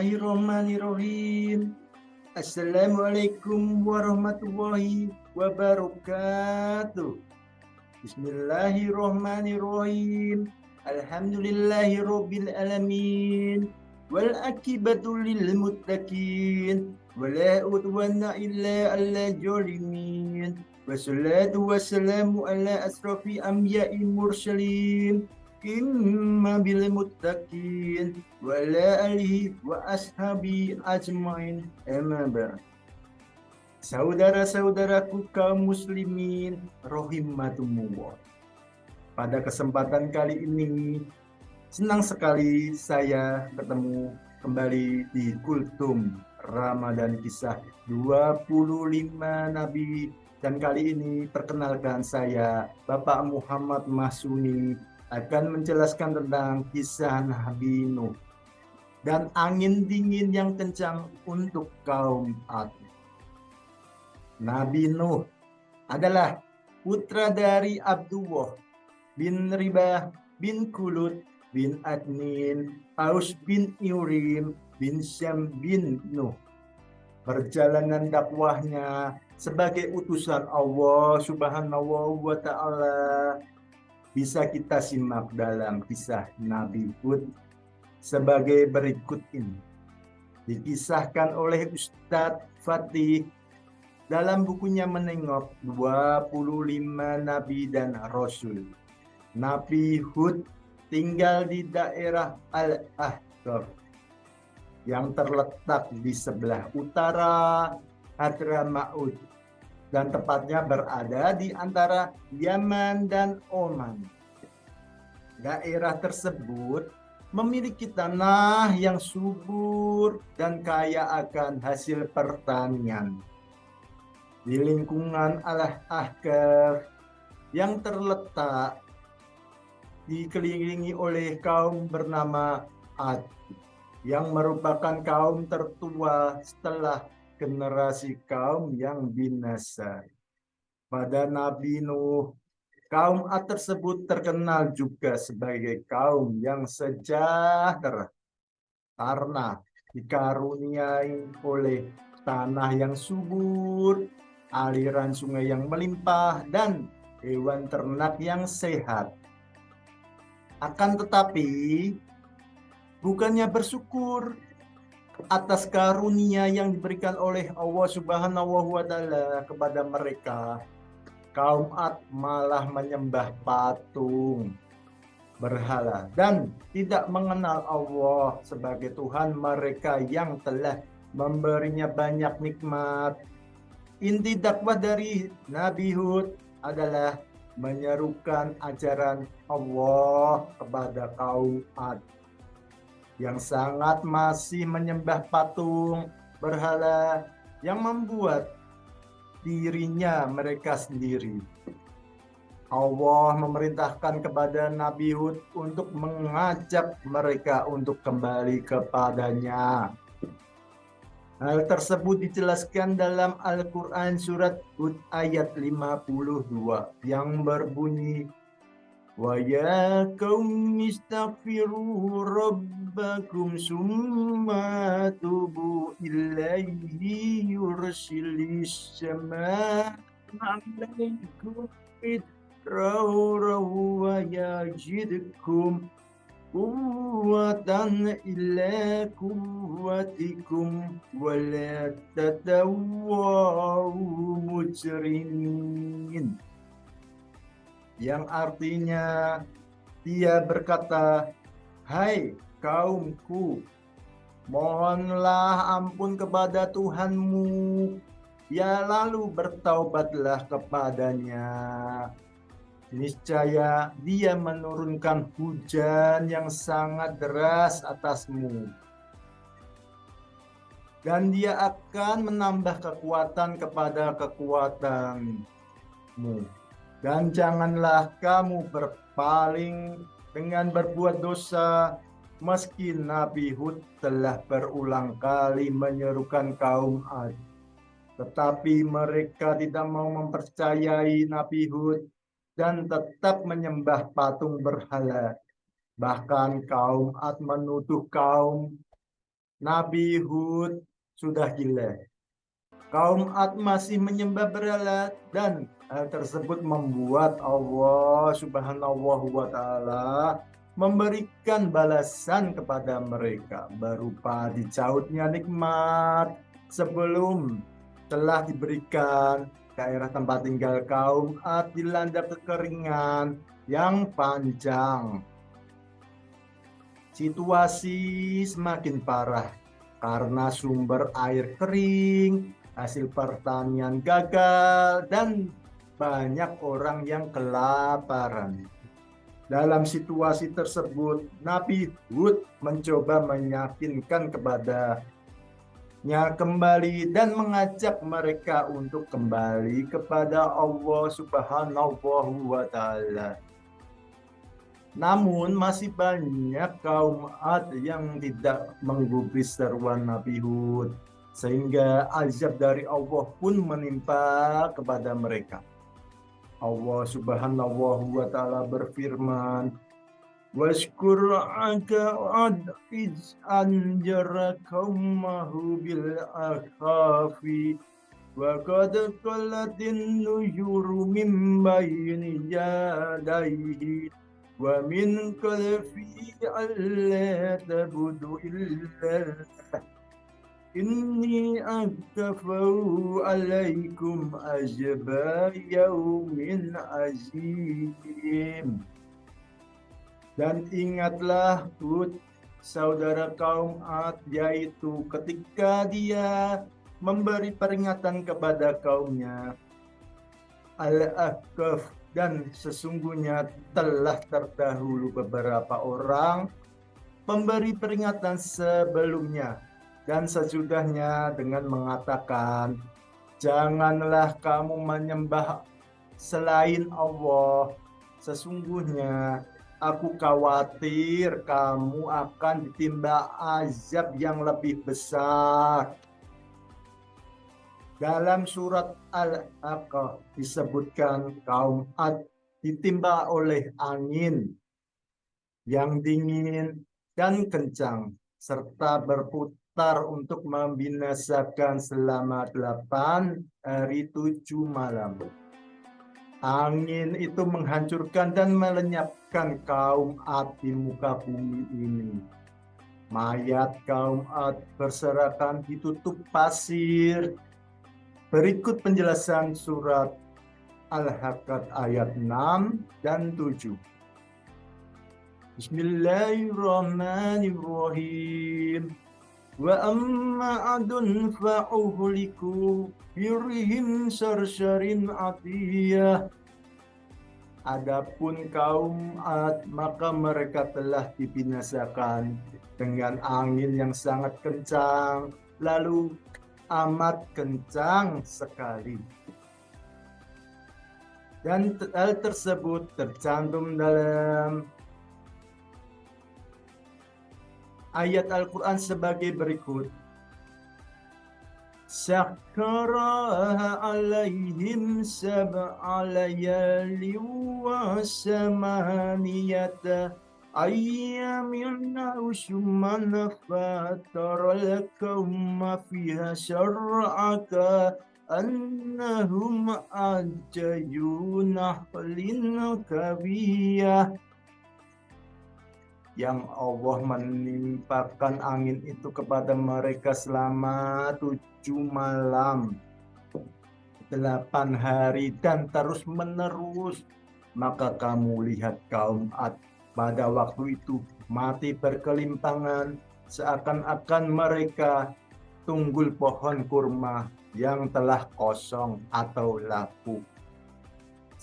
Bismillahirrahmanirrahim. Assalamualaikum warahmatullahi wabarakatuh. Bismillahirrahmanirrahim. Alhamdulillahirabbil alamin. Wal akibatu lil muttaqin. Wala udwana illa 'alal zalimin. Wassalatu wassalamu ala asrafi anbiya'i mursalin. Imma bil muttaqin wa ala alihi wa ashabi ajmain. Amma ba'd. Saudara-saudaraku kaum muslimin rahimakumullah. Pada kesempatan kali ini senang sekali saya bertemu kembali di Kultum Ramadan Kisah 25 Nabi, dan kali ini perkenalkan saya Bapak Muhammad Mahsuni akan menjelaskan tentang kisah Nabi Nuh dan angin dingin yang kencang untuk kaum Ad. Nabi Nuh adalah putra dari Abdullah bin Ribah bin Kulut bin Adnin, Aus bin Irim bin Syam bin Nuh. Perjalanan dakwahnya sebagai utusan Allah Subhanahu wa Ta'ala bisa kita simak dalam kisah Nabi Hud sebagai berikut ini. Dikisahkan oleh Ustadz Fatih dalam bukunya Menengok 25 Nabi dan Rasul. Nabi Hud tinggal di daerah Al-Ahqaf yang terletak di sebelah utara Hadramaut dan tepatnya berada di antara Yaman dan Oman. Daerah tersebut memiliki tanah yang subur dan kaya akan hasil pertanian. Di lingkungan Al-Ahqaf yang terletak dikelilingi oleh kaum bernama Ad, yang merupakan kaum tertua setelah generasi kaum yang binasa. Pada Nabi Nuh, kaum Ad tersebut terkenal juga sebagai kaum yang sejahtera karena dikaruniai oleh tanah yang subur, aliran sungai yang melimpah, dan hewan ternak yang sehat. Akan tetapi, bukannya bersyukur atas karunia yang diberikan oleh Allah Subhanahu wa Ta'ala kepada mereka, kaum Ad malah menyembah patung berhala dan tidak mengenal Allah sebagai Tuhan mereka yang telah memberinya banyak nikmat. Inti dakwah dari Nabi Hud adalah menyerukan ajaran Allah kepada kaum Ad yang sangat masih menyembah patung berhala yang membuat dirinya mereka sendiri. Allah memerintahkan kepada Nabi Hud untuk mengajak mereka untuk kembali kepadanya. Hal tersebut dijelaskan dalam Al-Quran surat Hud ayat 52 yang berbunyi, wa ya qaumi istaghfiru rabbakum summa tubu ilaihi yursilis samaa 'alaikum bidrahu wa yajidkum quwwatan ila quwwatikum wa la tatawaw mujrimin, yang artinya dia berkata, hai kaumku, mohonlah ampun kepada Tuhanmu, ya lalu bertaubatlah kepadanya. Niscaya dia menurunkan hujan yang sangat deras atasmu, dan dia akan menambah kekuatan kepada kekuatanmu. Dan janganlah kamu berpaling dengan berbuat dosa, meski Nabi Hud telah berulang kali menyerukan kaum Ad. Tetapi mereka tidak mau mempercayai Nabi Hud dan tetap menyembah patung berhala. Bahkan kaum Ad menuduh kaum Nabi Hud sudah gila. Kaum Ad masih menyembah berhala dan hal tersebut membuat Allah Subhanahu wa taala memberikan balasan kepada mereka berupa dicautnya nikmat sebelum telah diberikan daerah tempat tinggal kaum Ad dilanda kekeringan yang panjang. Situasi semakin parah karena sumber air kering, hasil pertanian gagal, dan banyak orang yang kelaparan. Dalam situasi tersebut, Nabi Hud mencoba meyakinkan kepadanya kembali dan mengajak mereka untuk kembali kepada Allah Subhanahu wa taala. Namun masih banyak kaum Ad yang tidak menggubris seruan Nabi Hud, sehingga azab dari Allah pun menimpa kepada mereka. Allah Subhanahu wa taala berfirman, "Washkur 'ad iz anjara qaumahu bil akhafi wa qad qalatin nujuru min bayni yadayhi wa min khalfi alla tabudu illa inni aktafu alaikum ajba yaumin azim." Dan ingatlah Hud, saudara kaum Ad, yaitu ketika dia memberi peringatan kepada kaumnya Al-Ahqaf, dan sesungguhnya telah terdahulu beberapa orang memberi peringatan sebelumnya dan sesudahnya dengan mengatakan, "Janganlah kamu menyembah selain Allah. Sesungguhnya aku khawatir kamu akan ditimpa azab yang lebih besar." Dalam surat Al-Haqqah disebutkan kaum Ad ditimpa oleh angin yang dingin dan kencang serta berputar untuk membinasakan selama 8 hari 7 malam. Angin itu menghancurkan dan melenyapkan kaum Ad di muka bumi ini. Mayat kaum Ad berserakan ditutup pasir. Berikut penjelasan surat Al-Haqqah ayat 6 dan 7. Bismillahirrahmanirrahim. Wa amma adun fa'uhliku birihim sarsarin atiyah. Adapun kaum Ad, maka mereka telah dibinasakan dengan angin yang sangat kencang, lalu amat kencang sekali. Dan hal tersebut tercantum dalam ayat Al-Quran sebagai berikut. Sakharaha alaihim sab'a layali wa samaniyata ayyamin usman fataral qawma fiha syar'aka annahum ajayuna lin kabiyah. Yang Allah menimpakan angin itu kepada mereka selama 7 malam, 8 hari dan terus menerus. Maka kamu lihat kaum Ad pada waktu itu mati berkelimpangan, seakan-akan mereka tunggul pohon kurma yang telah kosong atau lapuk.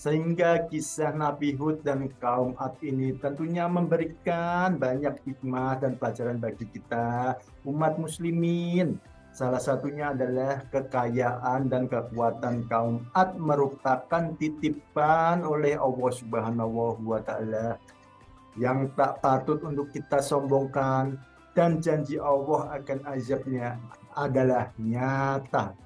Sehingga kisah Nabi Hud dan kaum Ad ini tentunya memberikan banyak hikmah dan pelajaran bagi kita umat muslimin. Salah satunya adalah kekayaan dan kekuatan kaum Ad merupakan titipan oleh Allah Subhanahu wa taala yang tak patut untuk kita sombongkan, dan janji Allah akan azabnya adalah nyata.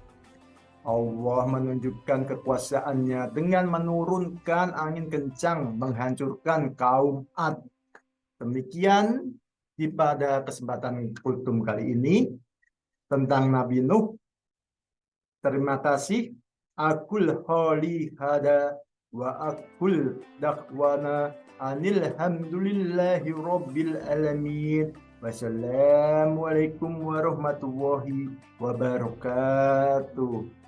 Allah menunjukkan kekuasaannya dengan menurunkan angin kencang menghancurkan kaum Ad. Demikian pada kesempatan kultum kali ini tentang Nabi Nuh. Terima kasih. Akul holi hada wa akul dakwana anilhamdulillahi rabbil alamin. Wassalamualaikum warahmatullahi wabarakatuh.